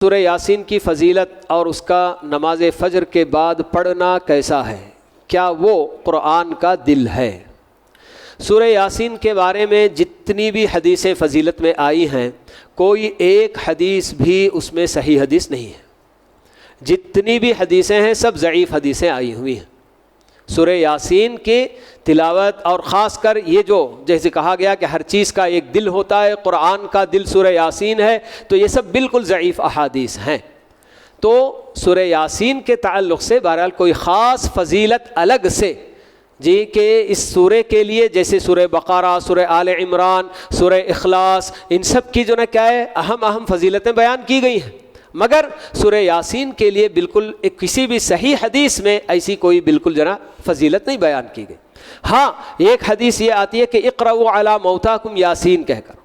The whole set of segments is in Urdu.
سورہ یاسین کی فضیلت اور اس کا نماز فجر کے بعد پڑھنا کیسا ہے؟ کیا وہ قرآن کا دل ہے؟ سورہ یاسین کے بارے میں جتنی بھی حدیثیں فضیلت میں آئی ہیں، کوئی ایک حدیث بھی اس میں صحیح حدیث نہیں ہے۔ جتنی بھی حدیثیں ہیں سب ضعیف حدیثیں آئی ہوئی ہیں۔ سورہ یاسین کی تلاوت اور خاص کر یہ جو جیسے کہا گیا کہ ہر چیز کا ایک دل ہوتا ہے، قرآن کا دل سورہ یاسین ہے، تو یہ سب بالکل ضعیف احادیث ہیں۔ تو سورہ یاسین کے تعلق سے بہرحال کوئی خاص فضیلت الگ سے کہ اس سورے کے لیے جیسے سورہ بقرہ، سورہ آل عمران، سورہ اخلاص، ان سب کی جو نا کیا ہے اہم فضیلتیں بیان کی گئی ہیں، مگر سورہ یاسین کے لیے بالکل کسی بھی صحیح حدیث میں ایسی کوئی بالکل جو نا فضیلت نہیں بیان کی گئی۔ ہاں ایک حدیث یہ آتی ہے کہ اقرؤوا علی موتاکم یاسین کہہ کر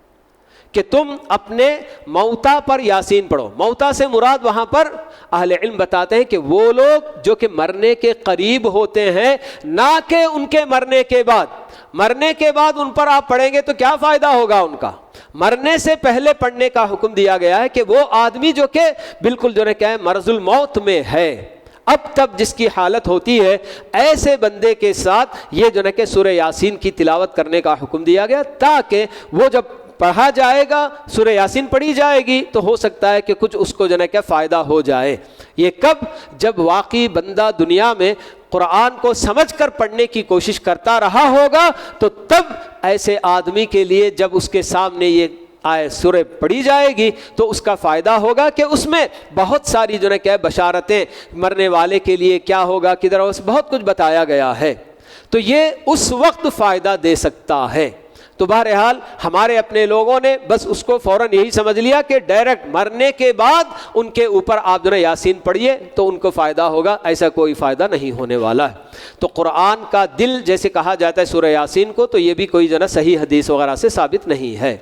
کہ تم اپنے موتا پر یاسین پڑھو۔ موتا سے مراد وہاں پر اہل علم بتاتے ہیں کہ وہ لوگ جو کہ مرنے کے قریب ہوتے ہیں، نہ کہ ان کے مرنے کے بعد۔ مرنے کے بعد ان پر آپ پڑھیں گے تو کیا فائدہ ہوگا ان کا؟ مرنے سے پہلے پڑھنے کا حکم دیا گیا ہے کہ وہ آدمی جو کہ بالکل جو ہے کیا ہے مرض الموت میں ہے، اب تب جس کی حالت ہوتی ہے، ایسے بندے کے ساتھ یہ جو ہے کہ سورہ یاسین کی تلاوت کرنے کا حکم دیا گیا، تاکہ وہ جب پڑھا جائے گا، سورہ یاسین پڑھی جائے گی تو ہو سکتا ہے کہ کچھ اس کو جو ہے کہ فائدہ ہو جائے۔ یہ کب؟ جب واقعی بندہ دنیا میں قرآن کو سمجھ کر پڑھنے کی کوشش کرتا رہا ہوگا، تو تب ایسے آدمی کے لیے جب اس کے سامنے یہ سورہ پڑھی جائے گی تو اس کا فائدہ ہوگا کہ اس میں بہت ساری جو ہے کہ بشارتیں، مرنے والے کے لیے کیا ہوگا، کدھر بہت کچھ بتایا گیا ہے، تو یہ اس وقت فائدہ دے سکتا ہے۔ تو بہرحال ہمارے اپنے لوگوں نے بس اس کو فوراً یہی سمجھ لیا کہ ڈائریکٹ مرنے کے بعد ان کے اوپر آپ جو ہے یاسین پڑھیے تو ان کو فائدہ ہوگا، ایسا کوئی فائدہ نہیں ہونے والا ہے۔ تو قرآن کا دل جیسے کہا جاتا ہے سورہ یاسین کو، تو یہ بھی کوئی جو ہے صحیح حدیث وغیرہ سے ثابت نہیں ہے۔